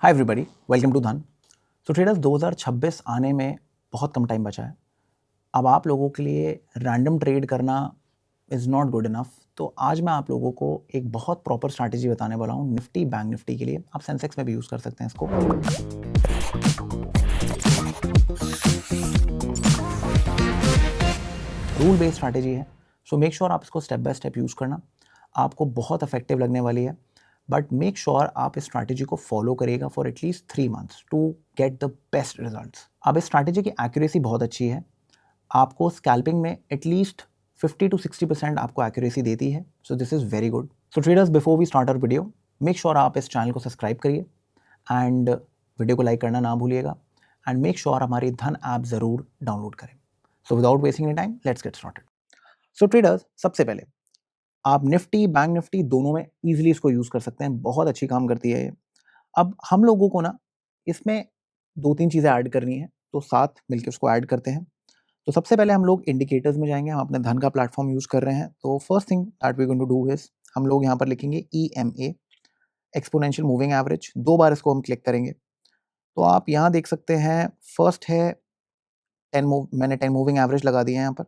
Hi everybody, welcome to धन। सो traders 2026 आने में बहुत कम टाइम बचा है। अब आप लोगों के लिए रैंडम ट्रेड करना इज़ नॉट गुड इनफ। तो आज मैं आप लोगों को एक बहुत प्रॉपर स्ट्रैटेजी बताने वाला हूँ निफ्टी बैंक निफ्टी के लिए। आप सेंसेक्स में भी यूज़ कर सकते हैं इसको। रूल बेस्ड स्ट्रैटेजी है, सो मेक श्योर आप इसको स्टेप बाय स्टेप यूज़ करना। आपको बहुत इफेक्टिव लगने वाली है, बट मेक श्योर आप इस स्ट्रैटेजी को फॉलो करिएगा for at least 3 months to get the best results. अब इस स्ट्रैटेजी की एक्यूरेसी बहुत अच्छी है। आपको स्कैल्पिंग में एटलीस्ट 50 to 60% आपको एक्यूरेसी देती है। So this is very good. So traders, before we start our video, make sure आप इस चैनल को सब्सक्राइब करिए एंड वीडियो को लाइक करना ना भूलिएगा एंड मेक श्योर हमारी धन ऐप ज़रूर डाउनलोड करें। So without wasting any time, let's get started. So traders, सबसे पहले आप निफ्टी बैंक निफ्टी दोनों में इजीली इसको यूज़ कर सकते हैं। बहुत अच्छी काम करती है ये। अब हम लोगों को ना इसमें 2-3 चीज़ें ऐड करनी है, तो साथ मिलकर उसको ऐड करते हैं। तो सबसे पहले हम लोग इंडिकेटर्स में जाएंगे। हम अपने धन का प्लेटफॉर्म यूज़ कर रहे हैं, तो first thing that we going to do is हम लोग यहाँ पर लिखेंगे EMA, एक्सपोनेंशियल मूविंग एवरेज। 2 बार इसको हम क्लिक करेंगे तो आप यहाँ देख सकते हैं फर्स्ट है 10 मूविंग एवरेज लगा दिया है यहाँ पर।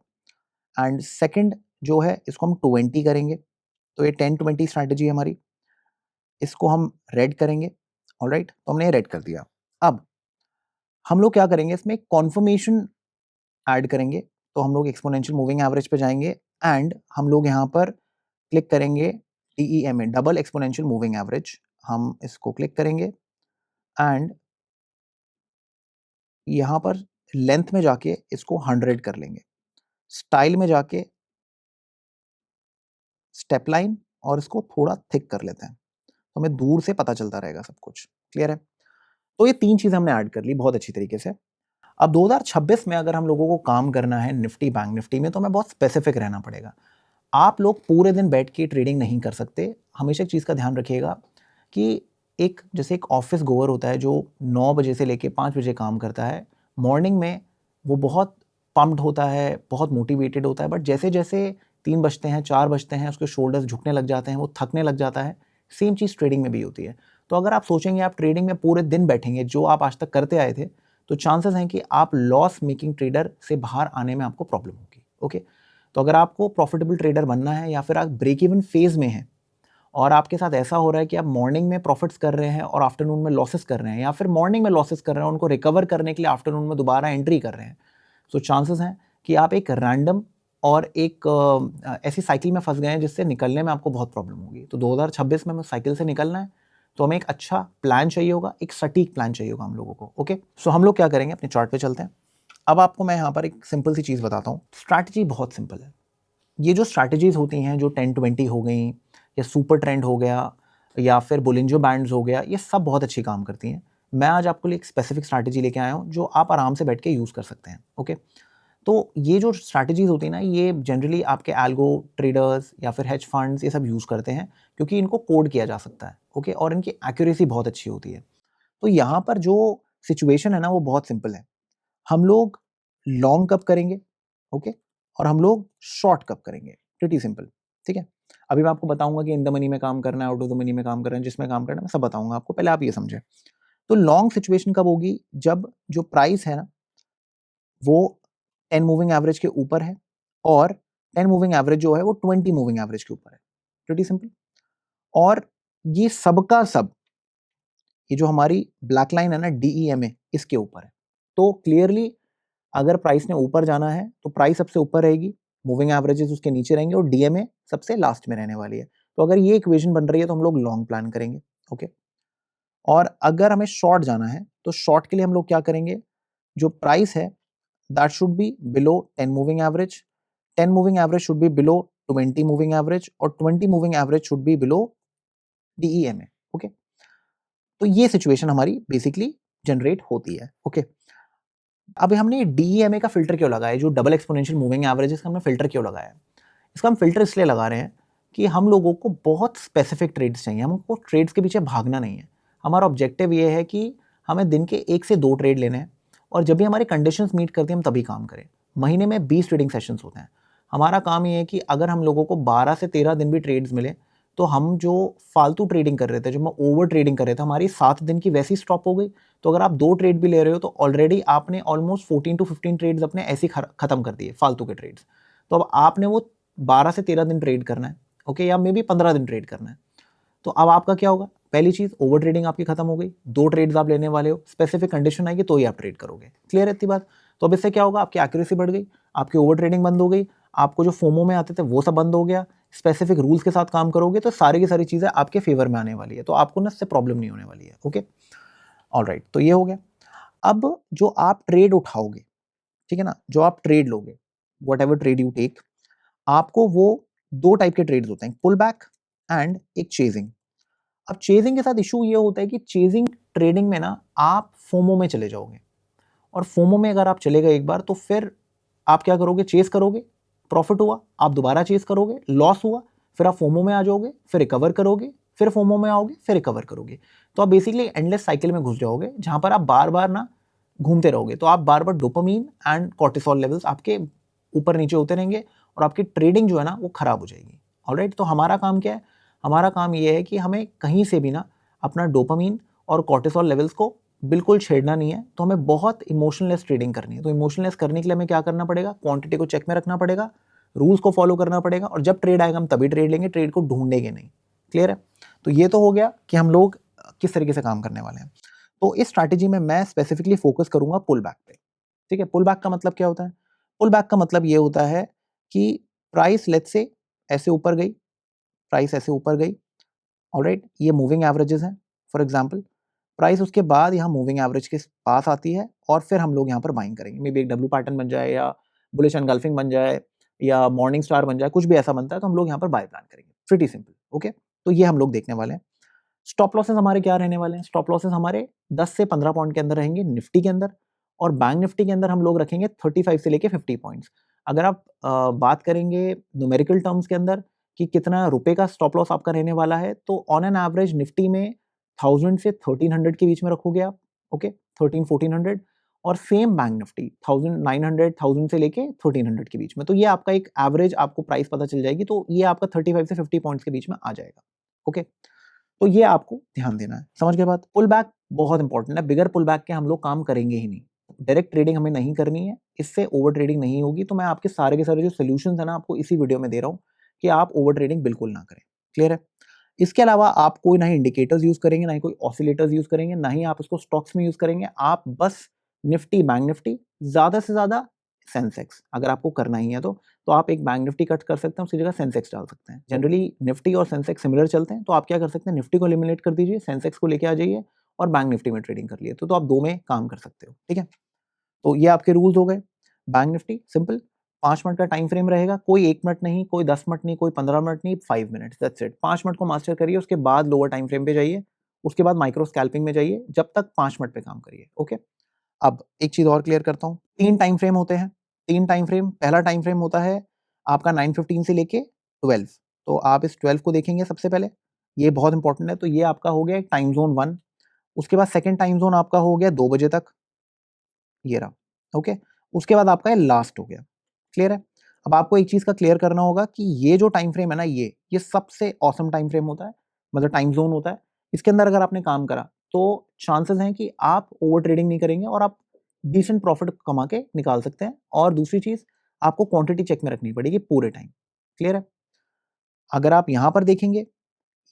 एंड सेकंड जो है इसको हम 20 करेंगे, तो ये 10-20 स्ट्रैटेजी है हमारी। इसको हम रेड करेंगे। ऑलराइट, तो हमने ये रेड कर दिया। अब हम लोग क्या करेंगे, इसमें कॉन्फर्मेशन ऐड करेंगे। तो हम लोग एक्सपोनेंशियल मूविंग एवरेज पे जाएंगे एंड हम लोग यहाँ पर क्लिक करेंगे DEMA, double exponential moving average. हम इसको क्लिक करेंगे एंड यहाँ पर लेंथ में जाके इसको 100 कर लेंगे। स्टाइल में जाके स्टेप लाइन और इसको थोड़ा थिक कर लेते हैं, तो हमें दूर से पता चलता रहेगा सब कुछ। क्लियर है? तो ये 3 चीज़ें हमने ऐड कर ली बहुत अच्छी तरीके से। अब 2026 में अगर हम लोगों को काम करना है निफ्टी बैंक निफ्टी में, तो हमें बहुत स्पेसिफिक रहना पड़ेगा। आप लोग पूरे दिन बैठ के ट्रेडिंग नहीं कर सकते। हमेशा एक चीज़ का ध्यान रखिएगा कि जैसे एक ऑफिस गोअर होता है जो 9 बजे से लेके 5 बजे काम करता है। मॉर्निंग में वो बहुत पम्प्ड होता है, बहुत मोटिवेटेड होता है, बट जैसे-जैसे 3 बजते हैं, 4 बजते हैं, उसके शोल्डर्स झुकने लग जाते हैं, वो थकने लग जाता है। सेम चीज़ ट्रेडिंग में भी होती है। तो अगर आप सोचेंगे आप ट्रेडिंग में पूरे दिन बैठेंगे, जो आप आज तक करते आए थे, तो चांसेस हैं कि आप लॉस मेकिंग ट्रेडर से बाहर आने में आपको प्रॉब्लम होगी। ओके, तो अगर आपको प्रॉफिटेबल ट्रेडर बनना है या फिर आप ब्रेक इवन फेज में हैं और आपके साथ ऐसा हो रहा है कि आप मॉर्निंग में प्रॉफिट्स कर रहे हैं और आफ्टरनून में लॉसेस कर रहे हैं, या फिर मॉर्निंग में लॉसेस कर रहे हैं, उनको रिकवर करने के लिए आफ्टरनून में दोबारा एंट्री कर रहे हैं, तो चांसेस हैं कि आप एक रैंडम और एक ऐसी साइकिल में फंस गए हैं जिससे निकलने में आपको बहुत प्रॉब्लम होगी। तो 2026 में हमें साइकिल से निकलना है, तो हमें एक अच्छा प्लान चाहिए होगा, एक सटीक प्लान चाहिए होगा हम लोगों को। ओके, सो हम लोग क्या करेंगे, अपने चार्ट पे चलते हैं। अब आपको मैं यहाँ पर एक सिंपल सी चीज़ बताता हूँ। स्ट्रैटेजी बहुत सिंपल है। ये जो स्ट्रैटेजीज होती हैं, जो 10-20 हो गई या सुपर ट्रेंड हो गया या फिर बोलिंजो बैंड्स हो गया, ये सब बहुत अच्छी काम करती हैं। मैं आज आपके लिए एक स्पेसिफिक स्ट्रैटेजी लेके आया हूँ जो आप आराम से बैठ के यूज़ कर सकते हैं। ओके, तो ये जो स्ट्रैटेजीज होती हैं ना, ये जनरली आपके एल्गो ट्रेडर्स या फिर हेज फंड्स ये सब यूज़ करते हैं, क्योंकि इनको कोड किया जा सकता है। ओके, और इनकी एक्यूरेसी बहुत अच्छी होती है। तो यहाँ पर जो सिचुएशन है ना, वो बहुत सिंपल है। हम लोग लॉन्ग कब करेंगे, ओके, और हम लोग शॉर्ट कब करेंगे, प्रीटी सिंपल। ठीक है, अभी मैं आपको बताऊंगा कि इन द मनी में काम करना है, आउट ऑफ द मनी में काम करना है, जिसमें काम करना है, मैं सब बताऊंगा आपको। पहले आप ये समझे, तो लॉन्ग सिचुएशन कब होगी, जब जो प्राइस है ना वो 10 मूविंग एवरेज के ऊपर है और 10 मूविंग एवरेज जो है वो 20 मूविंग एवरेज के ऊपर है। Pretty simple. और ये सबका सब, ये जो हमारी ब्लैक लाइन है ना DEMA, इसके ऊपर है। तो क्लियरली अगर प्राइस ने ऊपर जाना है तो प्राइस सबसे ऊपर रहेगी, मूविंग एवरेजेस उसके नीचे रहेंगे और DMA सबसे लास्ट में रहने वाली है। तो अगर ये इक्वेशन बन रही है तो हम लोग लॉन्ग प्लान करेंगे। ओके, और अगर हमें शॉर्ट जाना है तो शॉर्ट के लिए हम लोग क्या करेंगे, जो प्राइस है that should be below 10 moving average, 10 moving average should be below 20 moving average और 20 moving average should be below DEMA। Okay, तो ये सिचुएशन हमारी बेसिकली जनरेट होती है। ओके, अभी हमने DEMA का फिल्टर क्यों लगाया, जो डबल एक्सपोनेंशियल मूविंग एवरेजेस का हमने फिल्टर क्यों लगाया? इसका हम फिल्टर इसलिए लगा रहे हैं कि हम लोगों को बहुत स्पेसिफिक ट्रेड्स चाहिए, हमको ट्रेड्स के पीछे भागना नहीं है। हमारा ऑब्जेक्टिव ये है कि हमें दिन के 1 से 2 ट्रेड लेने हैं और जब भी हमारी कंडीशंस मीट करती हैं हम तभी काम करें। महीने में 20 ट्रेडिंग सेशंस होते हैं। हमारा काम ये है कि अगर हम लोगों को 12 से 13 दिन भी ट्रेड्स मिले तो हम जो फालतू ट्रेडिंग कर रहे थे, जो मैं ओवर ट्रेडिंग कर रहे थे, हमारी 7 दिन की वैसी स्टॉप हो गई। तो अगर आप 2 ट्रेड भी ले रहे हो तो ऑलरेडी आपने ऑलमोस्ट 14 टू 15 ट्रेड्स अपने ऐसे ही खत्म कर दिए, फालतू के ट्रेड्स। तो अब आपने वो 12 से 13 दिन ट्रेड करना है, ओके, या मे बी 15 दिन ट्रेड करना है। तो अब आपका क्या होगा? पहली चीज, ओवर ट्रेडिंग आपकी खत्म हो गई। 2 ट्रेड्स आप लेने वाले हो, स्पेसिफिक कंडीशन आएगी तो ही आप ट्रेड करोगे। क्लियर है इतनी बात? तो अब इससे क्या होगा? आपकी एक्यूरेसी बढ़ गई, आपकी ओवर ट्रेडिंग बंद हो गई, आपको जो फोमो में आते थे वो सब बंद हो गया। स्पेसिफिक रूल्स के साथ काम करोगे तो सारी की सारी चीजें आपके फेवर में आने वाली है, तो आपको ना इससे प्रॉब्लम नहीं होने वाली है। ओके, ऑलराइट, तो ये हो गया। अब जो आप ट्रेड उठाओगे, ठीक है ना, जो आप ट्रेड लोगे, whatever trade you take, आपको वो 2 टाइप के ट्रेड्स होते हैं, पुल बैक एंड एक चेजिंग। अब चेजिंग के साथ इशू ये होता है कि चेजिंग ट्रेडिंग में ना आप फोमो में चले जाओगे, और फोमो में अगर आप चले गए एक बार तो फिर आप क्या करोगे? चेस करोगे, प्रॉफिट हुआ, आप दोबारा चेस करोगे, लॉस हुआ, फिर आप फोमो में आ जाओगे, फिर रिकवर करोगे, फिर फोमो में आओगे, फिर रिकवर करोगे। तो आप बेसिकली एंडलेस साइकिल में घुस जाओगे, जहां पर आप बार बार ना घूमते रहोगे। तो आप बार बार डोपामीन एंड कॉर्टिसोल लेवल्स आपके ऊपर नीचे होते रहेंगे और आपकी ट्रेडिंग जो है ना वो खराब हो जाएगी। ऑलराइट, तो हमारा काम क्या है? हमारा काम ये है कि हमें कहीं से भी ना अपना डोपामीन और कॉर्टिसोल लेवल्स को बिल्कुल छेड़ना नहीं है। तो हमें बहुत इमोशनलेस ट्रेडिंग करनी है। तो इमोशनलेस करने के लिए हमें क्या करना पड़ेगा? क्वांटिटी को चेक में रखना पड़ेगा, रूल्स को फॉलो करना पड़ेगा, और जब ट्रेड आएगा हम तभी ट्रेड लेंगे, ट्रेड को ढूंढेंगे नहीं। क्लियर है? तो ये तो हो गया कि हम लोग किस तरीके से काम करने वाले हैं। तो इस स्ट्रैटेजी में मैं स्पेसिफिकली फोकस करूंगा पुल बैक पे। ठीक है, पुल बैक का मतलब क्या होता है? पुल बैक का मतलब ये होता है कि प्राइस लेट्स से ऐसे ऊपर गई, प्राइस ऐसे ऊपर गई, ऑलराइट, ये मूविंग एवरेजेस हैं फॉर एग्जांपल। प्राइस उसके बाद यहाँ मूविंग एवरेज के पास आती है और फिर हम लोग यहाँ पर बाइंग करेंगे। मे बी एक डब्ल्यू पैटर्न बन जाए, या बुलिश एनगल्फिंग बन जाए, या मॉर्निंग स्टार बन जाए, कुछ भी ऐसा बनता है तो हम लोग यहाँ पर बाय प्लान करेंगे। Pretty simple. ओके, तो ये हम लोग देखने वाले हैं। स्टॉप लॉसेस हमारे क्या रहने वाले हैं? स्टॉप लॉसेस हमारे 10 से 15 पॉइंट के अंदर रहेंगे निफ्टी के अंदर, और बैंक निफ्टी के अंदर हम लोग रखेंगे 35 से लेके 50 पॉइंट्स। अगर आप बात करेंगे न्यूमेरिकल टर्म्स के अंदर कि कितना रुपए का स्टॉप लॉस आपका रहने वाला है, तो ऑन एन एवरेज निफ्टी में 1000 से 1300 के बीच में रखोगे आप। ओके, 1300-1400, और सेम बैंक निफ्टी 1900 से लेके 1300 के बीच में। तो ये आपका एक एवरेज आपको प्राइस पता चल जाएगी, तो ये आपका 35 से 50 पॉइंट्स के बीच में आ जाएगा। ओके, तो ये आपको ध्यान देना है। समझ गए बात? पुल बैक बहुत इंपॉर्टेंट है, बिगर पुल बैक के हम लोग काम करेंगे ही नहीं। डायरेक्ट ट्रेडिंग हमें नहीं करनी है, इससे ओवर ट्रेडिंग नहीं होगी। तो मैं आपके सारे के सारे जो सोल्यूशंस है ना आपको इसी वीडियो में दे रहा हूँ कि आप ओवर ट्रेडिंग बिल्कुल ना करें। क्लियर है? इसके अलावा आप कोई ना ही इंडिकेटर्स यूज करेंगे, ना ही कोई ऑसिलेटर्स यूज करेंगे, ना ही आप उसको स्टॉक्स में यूज करेंगे। आप बस निफ्टी, बैंक निफ्टी, ज्यादा से ज्यादा सेंसेक्स अगर आपको करना ही है तो आप एक बैंक निफ्टी कट कर सकते हैं, उसकी जगह सेंसेक्स डाल सकते हैं। जनरली निफ्टी और सेंसेक्स सिमिलर चलते हैं, तो आप क्या कर सकते हैं? निफ्टी को एलिमिनेट कर दीजिए, सेंसेक्स को लेके आ जाइए और बैंक निफ्टी में ट्रेडिंग कर लिए, तो आप 2 में काम कर सकते हो। ठीक है, तो ये आपके रूल्स हो गए। बैंक निफ्टी सिंपल, 5 मिनट का टाइम फ्रेम रहेगा, कोई 1 मिनट नहीं, कोई 10 मिनट नहीं, कोई 15 मिनट नहीं, 5 मिनट्स, दैट्स इट। 5 मिनट को मास्टर करिए, उसके बाद लोअर टाइम फ्रेम पे जाइए, उसके बाद माइक्रो स्कैल्पिंग में जाइए, जब तक 5 मिनट पे काम करिए। ओके, अब एक चीज और क्लियर करता हूँ। 3 टाइम फ्रेम होते हैं, 3 टाइम फ्रेम। पहला टाइम फ्रेम होता है आपका 9:15 से लेके 12। तो आप इस 12 को देखेंगे सबसे पहले, ये बहुत इंपॉर्टेंट है। तो ये आपका हो गया एक टाइम जोन 1। उसके बाद सेकंड टाइम जोन आपका हो गया 2 बजे तक, ये रहा। ओके, उसके बाद आपका ये लास्ट हो गया। क्लियर है? अब आपको एक चीज का क्लियर करना होगा कि ये जो टाइम फ्रेम है ना, ये सबसे ऑसम टाइम फ्रेम होता है, मतलब टाइम जोन होता है। इसके अंदर अगर आपने काम करा तो चांसेस हैं कि आप ओवर ट्रेडिंग नहीं करेंगे और आप डिसेंट प्रॉफिट कमा के निकाल सकते हैं। और दूसरी चीज, आपको क्वांटिटी चेक में रखनी पड़ेगी पूरे टाइम। क्लियर है? अगर आप यहां पर देखेंगे,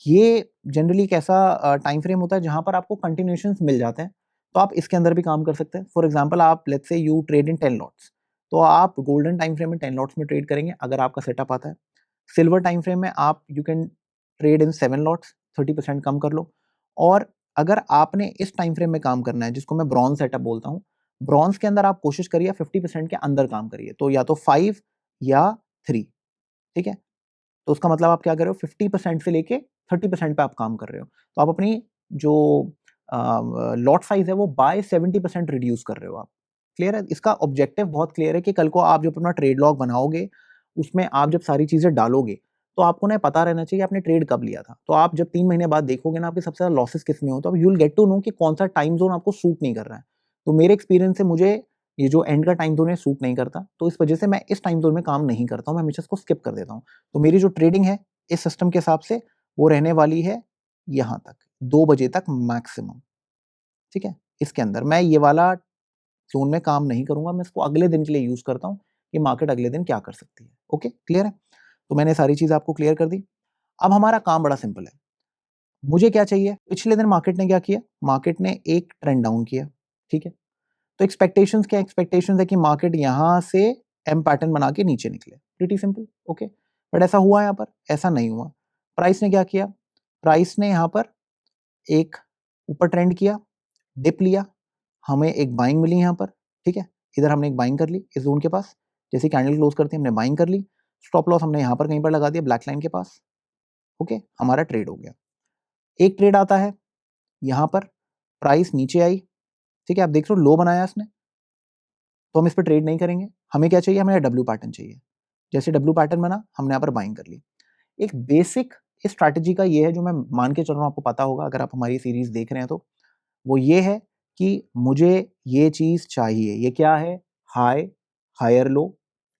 ये जनरली एक ऐसा टाइम फ्रेम होता है जहां पर आपको कंटिन्यूएशंस मिल जाते हैं, तो आप इसके अंदर भी काम कर सकते हैं। फॉर एग्जांपल, आप let's say you trade in 10 lots, तो आप गोल्डन टाइम फ्रेम में 10 लॉट्स में ट्रेड करेंगे अगर आपका सेटअप आता है। सिल्वर टाइम फ्रेम में आप you can trade in 7 lots, 30% कम कर लो। और अगर आपने इस टाइम फ्रेम में काम करना है, जिसको मैं ब्रॉन्ज सेटअप बोलता हूँ, ब्रॉन्ज के अंदर आप कोशिश करिए 50% के अंदर काम करिए, तो या तो 5 या 3। ठीक है, तो उसका मतलब आप क्या कर रहे हो? 50% से लेके 30% पे आप काम कर रहे हो, तो आप अपनी जो लॉट साइज है वो बाय 70% रिड्यूस कर रहे हो आप। क्लियर है? इसका ऑब्जेक्टिव बहुत क्लियर है कि कल को आप जब अपना ट्रेड लॉग बनाओगे, उसमें आप जब सारी चीजें डालोगे, तो आपको ना पता रहना चाहिए आपने ट्रेड कब लिया था। तो आप जब 3 महीने बाद देखोगे ना आपके सबसे ज्यादा लॉसेस किस में हो, तो you will get to know कि कौन सा टाइम जोन आपको सूट नहीं कर रहा है। तो मेरे एक्सपीरियंस से मुझे ये जो एंड का टाइम जोन है सूट नहीं करता, तो इस वजह से मैं इस टाइम जोन में काम नहीं करता हूँ, मैं हमेशा इसको स्किप कर देता हूँ। तो मेरी जो ट्रेडिंग है इस सिस्टम के हिसाब से वो रहने वाली है यहाँ तक, 2 बजे तक मैक्सिमम, ठीक है? इसके अंदर मैं ये वाला ज़ोन में काम नहीं करूँगा, मैं इसको अगले दिन के लिए यूज़ करता हूँ कि मार्केट अगले दिन क्या कर सकती है। ओके, क्लियर है? तो मैंने सारी चीज़ आपको क्लियर कर दी। अब हमारा काम बड़ा सिंपल है। मुझे क्या चाहिए? पिछले दिन मार्केट ने क्या किया? मार्केट ने एक ट्रेंड डाउन किया, ठीक है? तो एक्सपेक्टेशंस क्या? एक्सपेक्टेशंस है कि मार्केट यहाँ से एम पैटर्न बना के नीचे निकले। Pretty simple, okay. बट ऐसा हुआ यहाँ पर? ऐसा नहीं हुआ। प्राइस ने क्या किया? प्राइस ने यहाँ पर एक ऊपर ट्रेंड किया, डिप लिया, हमें एक बाइंग मिली यहाँ पर, ठीक है? इधर हमने एक बाइंग कर ली इस ज़ोन के पास, जैसे कैंडल क्लोज करती है हमने बाइंग कर ली, स्टॉप लॉस हमने यहाँ पर कहीं पर लगा दिया ब्लैक लाइन के पास, ओके? हमारा ट्रेड हो गया। एक ट्रेड आता है यहाँ पर, प्राइस नीचे आई, ठीक है? आप देख रहे हो लो बनाया इसने, तो हम इस पर ट्रेड नहीं करेंगे। हमें क्या चाहिए? हमें डब्ल्यू पैटर्न चाहिए। जैसे डब्ल्यू पैटर्न बना, हमने यहाँ पर बाइंग कर ली। एक बेसिक इस स्ट्रैटेजी का ये है, जो मैं मान के चल रहा हूँ आपको पता होगा अगर आप हमारी सीरीज देख रहे हैं तो, वो ये है कि मुझे ये चीज़ चाहिए। ये क्या है? High, higher low,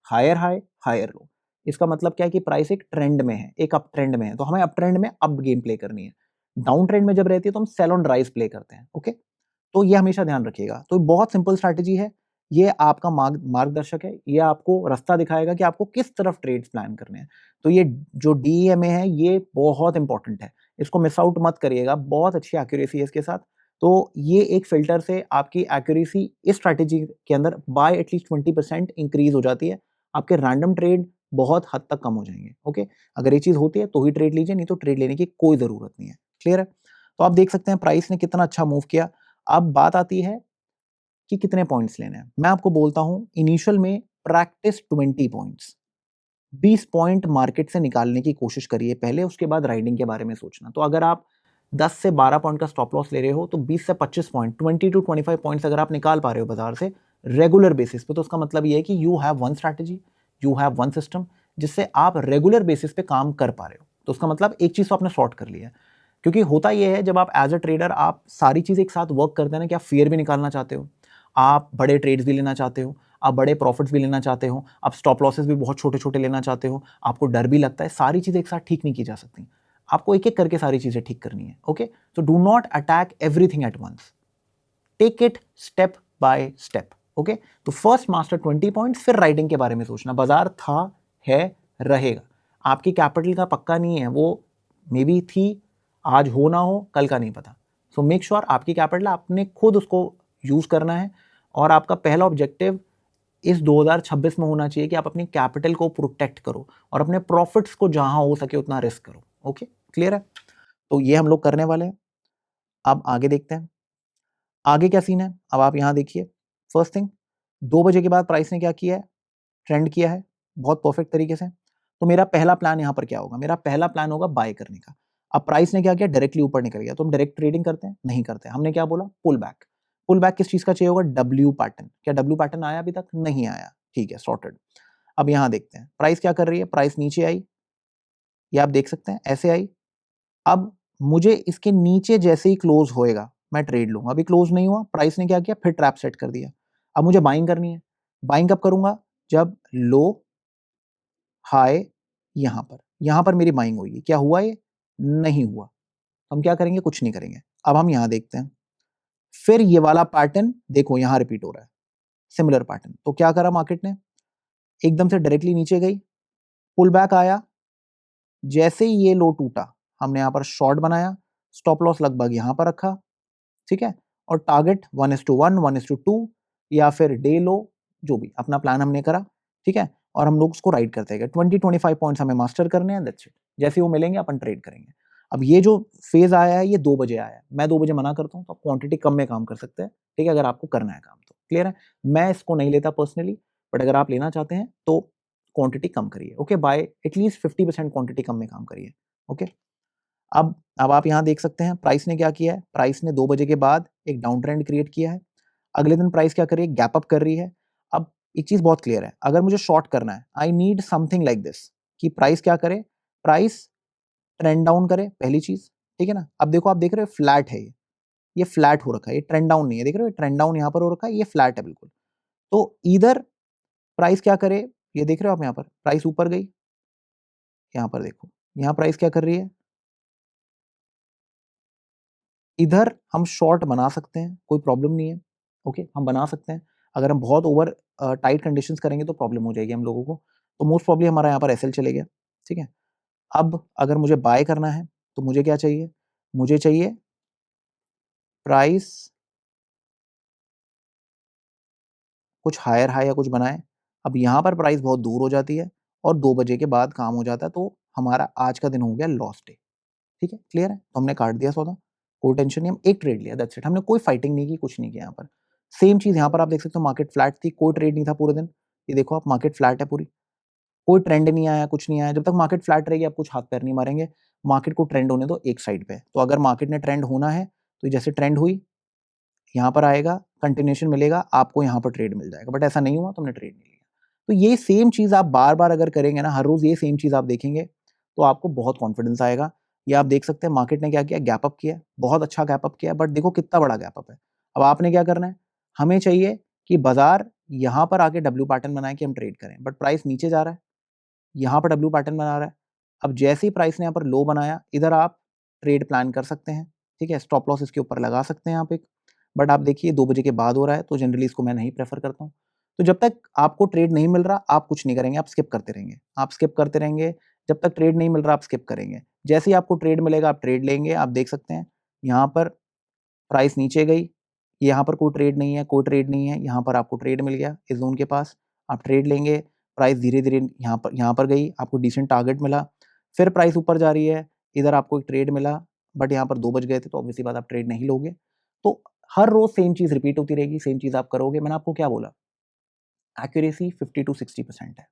higher high, higher low. इसका मतलब क्या है कि प्राइस एक ट्रेंड में है, एक अप ट्रेंड में है, तो हमें अप ट्रेंड में अप गेम प्ले करनी है। डाउन ट्रेंड में जब रहती है तो हम सेल ऑन राइज प्ले करते हैं, ओके? तो ये हमेशा ध्यान रखिएगा। तो बहुत सिंपल स्ट्रैटेजी है, ये आपका मार्गदर्शक है, ये आपको रास्ता दिखाएगा कि आपको किस तरफ ट्रेड्स प्लान करने हैं। तो ये जो डीएमए है ये बहुत इंपॉर्टेंट है, इसको मिस आउट मत करिएगा, बहुत अच्छी एक्यूरेसी है इसके साथ। तो ये एक फिल्टर से आपकी एक्यूरेसी इस स्ट्रैटेजी के अंदर बाय एटलीस्ट 20% इंक्रीज हो जाती है। आपके रैंडम ट्रेड बहुत हद तक कम हो जाएंगे, ओके? अगर ये चीज़ होती है तो ही ट्रेड लीजिए, नहीं तो ट्रेड लेने की कोई ज़रूरत नहीं है। क्लियर है? तो आप देख सकते हैं प्राइस ने कितना अच्छा मूव किया। अब बात आती है कि कितने पॉइंट्स लेने हैं। मैं आपको बोलता हूं इनिशियल में प्रैक्टिस 20 पॉइंट्स, 20 पॉइंट मार्केट से निकालने की कोशिश करिए पहले, उसके बाद राइडिंग के बारे में सोचना। तो अगर आप 10 से 12 पॉइंट का स्टॉप लॉस ले रहे हो तो 20 से 25 पॉइंट, 20 टू 25 पॉइंट्स अगर आप निकाल पा रहे हो बाजार से रेगुलर बेसिस पे, तो उसका मतलब ये है कि you have one strategy, you have one system, जिससे आप रेगुलर बेसिस पे काम कर पा रहे हो। तो उसका मतलब एक चीज तो आपने सॉर्ट कर लिया है। क्योंकि होता यह है, जब आप एज अ ट्रेडर आप सारी चीज़ एक साथ वर्क करते हैं ना, कि आप फेयर भी निकालना चाहते हो, आप बड़े ट्रेड्स भी लेना चाहते हो, आप बड़े प्रॉफिट्स भी लेना चाहते हो, आप स्टॉप लॉसेस भी बहुत छोटे छोटे लेना चाहते हो, आपको डर भी लगता है, सारी चीज़ें एक साथ ठीक नहीं की जा सकती। आपको एक एक करके सारी चीज़ें ठीक करनी है, okay? So do not attack everything at once, take it step by step, okay? तो फर्स्ट मास्टर 20 पॉइंट्स, फिर राइडिंग के बारे में सोचना। बाजार था, है, रहेगा। आपकी कैपिटल का पक्का नहीं है, वो मे बी थी, आज हो ना हो, कल का नहीं पता। सो मेक श्योर आपकी कैपिटल आपने खुद उसको यूज करना है, और आपका पहला ऑब्जेक्टिव इस 2026 में होना चाहिए कि आप अपनी कैपिटल को प्रोटेक्ट करो और अपने प्रॉफिट्स को जहां हो सके उतना रिस्क करो, ओके? क्लियर है? तो ये हम लोग करने वाले हैं। अब आगे देखते हैं आगे क्या सीन है। अब आप यहां देखिए, फर्स्ट थिंग, 2 बजे के बाद प्राइस ने क्या किया है? ट्रेंड किया है बहुत परफेक्ट तरीके से। तो मेरा पहला प्लान यहाँ पर क्या होगा? मेरा पहला प्लान होगा बाय करने का। अब प्राइस ने क्या किया? डायरेक्टली ऊपर निकल गया। तो हम डायरेक्ट ट्रेडिंग करते हैं? नहीं करते। हमने क्या बोला? Pull back. पुल बैक किस चीज का चाहिए होगा? W pattern. क्या डब्ल्यू पैटर्न आया अभी तक? नहीं आया, ठीक है, सॉर्टेड। अब यहां देखते हैं प्राइस क्या कर रही है। प्राइस नीचे आई, ये आप देख सकते हैं, ऐसे आई। अब मुझे इसके नीचे जैसे ही क्लोज होएगा मैं ट्रेड लूंगा। अभी क्लोज नहीं हुआ, प्राइस ने क्या किया? फिर ट्रैप सेट कर दिया। अब मुझे बाइंग करनी है। बाइंग कब करूंगा? जब लो, हाई, यहां पर मेरी बाइंग हुई। क्या हुआ? ये नहीं हुआ। हम क्या करेंगे? कुछ नहीं करेंगे। अब हम यहां देखते हैं, फिर ये वाला पैटर्न देखो यहां रिपीट हो रहा है, सिमिलर पैटर्न। तो क्या करा मार्केट ने? एकदम से डायरेक्टली नीचे गई, पुल बैक आया, जैसे ही ये लो टूटा हमने यहां पर शॉर्ट बनाया, स्टॉप लॉस लगभग यहां पर रखा, ठीक है? और टारगेट 1:1, 1:2, या फिर डे लो, जो भी अपना प्लान हमने करा, ठीक है? और हम लोग उसको राइड करते गए। 20-25 पॉइंट्स हमें मास्टर करने हैं, दैट्स इट। जैसे वो मिलेंगे अपन ट्रेड करेंगे। अब ये जो फेज आया है ये 2 बजे आया है। मैं 2 बजे मना करता हूँ, तो आप क्वांटिटी कम में काम कर सकते हैं, ठीक है? अगर आपको करना है काम तो। क्लियर है? मैं इसको नहीं लेता पर्सनली, बट अगर आप लेना चाहते हैं तो क्वांटिटी कम करिए, ओके? बाय एटलीस्ट 50% क्वांटिटी कम में काम करिए, ओके? अब आप यहां देख सकते हैं प्राइस ने क्या किया है। प्राइस ने 2 बजे के बाद एक डाउन ट्रेंड क्रिएट किया है। अगले दिन प्राइस क्या कर रही है? गैप अप कर रही है। अब एक चीज बहुत क्लियर है, अगर मुझे शॉर्ट करना है, I need something like this, कि प्राइस क्या करे? प्राइस ट्रेंड डाउन करे, पहली चीज, ठीक है ना? अब देखो, आप देख रहे हो फ्लैट है, ये फ्लैट हो रखा है, ये ट्रेंड डाउन नहीं है, देख रहे हो? ट्रेंड डाउन यहां पर हो रखा है, ये फ्लैट है बिल्कुल। तो इधर प्राइस क्या करे? ये देख रहे हो आप, यहां पर प्राइस ऊपर गई, यहां पर देखो, यहां प्राइस क्या कर रही है? इधर हम शॉर्ट बना सकते हैं, कोई प्रॉब्लम नहीं है, ओके, हम बना सकते हैं। अगर हम बहुत ओवर टाइट कंडीशंस करेंगे तो प्रॉब्लम हो जाएगी हम लोगों को, तो मोस्ट प्रॉब्ली हमारा यहाँ पर एसएल चले गया, ठीक है। अब अगर मुझे बाय करना है तो मुझे क्या चाहिए, मुझे चाहिए प्राइस कुछ हायर हाई या कुछ बनाए। अब यहाँ पर प्राइस बहुत दूर हो जाती है और 2 बजे के बाद काम हो जाता है, तो हमारा आज का दिन हो गया लॉस डे, ठीक है, क्लियर है। तो हमने काट दिया सौदा, कोई टेंशन नहीं, हम एक ट्रेड लिया, दैट्स इट, हमने कोई फाइटिंग नहीं की, कुछ नहीं किया यहाँ पर। सेम चीज यहाँ पर आप देख सकते हो, मार्केट फ्लैट थी, कोई ट्रेड नहीं था पूरे दिन। ये देखो आप, मार्केट फ्लैट है पूरी, कोई ट्रेंड नहीं आया, कुछ नहीं आया। जब तक मार्केट फ्लैट रहेगी आप कुछ हाथ पैर नहीं मारेंगे, मार्केट को ट्रेंड होने दो एक साइड पे। तो अगर मार्केट ने ट्रेंड होना है तो जैसे ट्रेंड हुई यहाँ पर आएगा, कंटिन्यूएशन मिलेगा, आपको यहाँ पर ट्रेड मिल जाएगा, बट ऐसा नहीं हुआ तो हमने ट्रेड नहीं लिया। तो ये सेम चीज आप बार बार अगर करेंगे ना, हर रोज ये सेम चीज आप देखेंगे तो आपको बहुत कॉन्फिडेंस आएगा। ये आप देख सकते हैं मार्केट ने क्या किया, गैप अप किया, बहुत अच्छा गैप अप किया, बट देखो कितना बड़ा गैप अप है। अब आपने क्या करना है, हमें चाहिए कि बाजार यहाँ पर आके डब्ल्यू पैटर्न बनाए कि हम ट्रेड करें, बट प्राइस नीचे जा रहा है, यहाँ पर डब्ल्यू पैटर्न बना रहा है। अब जैसे ही प्राइस ने यहाँ पर लो बनाया, इधर आप ट्रेड प्लान कर सकते हैं, ठीक है, स्टॉप लॉस इसके ऊपर लगा सकते हैं आप एक, बट आप देखिए 2 बजे के बाद हो रहा है, तो जनरली इसको मैं नहीं प्रेफर करता हूँ। तो जब तक आपको ट्रेड नहीं मिल रहा आप कुछ नहीं करेंगे, आप स्किप करते रहेंगे, आप स्किप करते रहेंगे, जब तक ट्रेड नहीं मिल रहा आप स्किप करेंगे। जैसे ही आपको ट्रेड मिलेगा आप ट्रेड लेंगे। आप देख सकते हैं यहाँ पर प्राइस नीचे गई, यहाँ पर कोई ट्रेड नहीं है, कोई ट्रेड नहीं है, यहाँ पर आपको ट्रेड मिल गया इस जोन के पास, आप ट्रेड लेंगे। प्राइस धीरे धीरे यहाँ पर गई, आपको डिसेंट टारगेट मिला, फिर प्राइस ऊपर जा रही है, इधर आपको एक ट्रेड मिला, बट यहाँ पर 2 बज गए थे तो ऑब्वियसली बात आप ट्रेड नहीं लोगे। तो हर रोज सेम चीज रिपीट होती रहेगी, सेम चीज आप करोगे। मैंने आपको क्या बोला, एक्यूरेसी 50 to 60% है।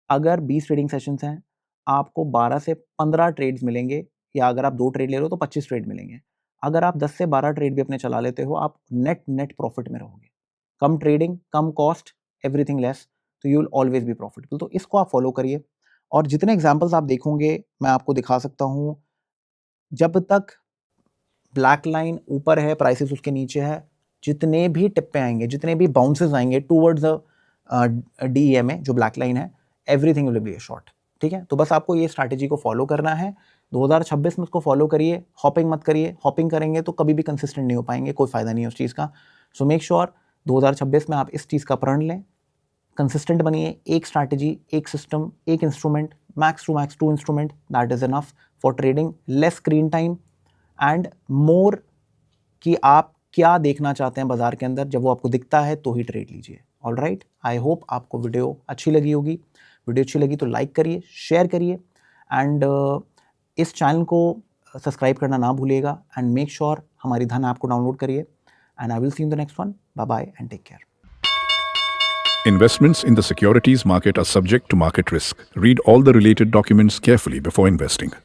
अगर 20 ट्रेडिंग सेशंस हैं, आपको 12 से 15 ट्रेड्स मिलेंगे, या अगर आप 2 ट्रेड ले रहे हो तो 25 ट्रेड मिलेंगे। अगर आप 10 से 12 ट्रेड भी अपने चला लेते हो, आप नेट प्रॉफिट में रहोगे। कम ट्रेडिंग, कम कॉस्ट, एवरीथिंग लेस, तो you will always be profitable. तो इसको आप फॉलो करिए, और जितने एग्जांपल्स आप देखोगे मैं आपको दिखा सकता हूं। जब तक ब्लैक लाइन ऊपर है, प्राइसेस उसके नीचे है, जितने भी टिप्पे आएंगे, जितने भी बाउंसेस आएंगे टूवर्ड्स द डीईएमए जो ब्लैक लाइन है, everything will be a short, ठीक है। तो बस आपको ये स्ट्रैटेजी को फॉलो करना है। 2026 में उसको फॉलो करिए, हॉपिंग मत करिए। हॉपिंग करेंगे तो कभी भी कंसिस्टेंट नहीं हो पाएंगे, कोई फायदा नहीं है उस चीज़ का। सो मेक श्योर 2026 में आप इस चीज़ का प्रण लें, कंसिस्टेंट बनिए, एक स्ट्रैटेजी, एक सिस्टम, एक instrument, max to max 2 instrument, that is enough for trading. Less screen time and more कि आप क्या देखना चाहते हैं बाजार के अंदर, जब वो आपको दिखता है तो ही ट्रेड लीजिए। ऑल राइट, आई होप आपको वीडियो अच्छी लगी होगी। वीडियो अच्छी लगी तो लाइक करिए, शेयर करिए, एंड इस चैनल को सब्सक्राइब करना ना भूलिएगा, एंड मेक श्योर हमारी धन ऐप को डाउनलोड करिए, and I will see in the next one. Bye bye and take care. Investments in the securities market are subject to market risk. Read all the related documents carefully before investing.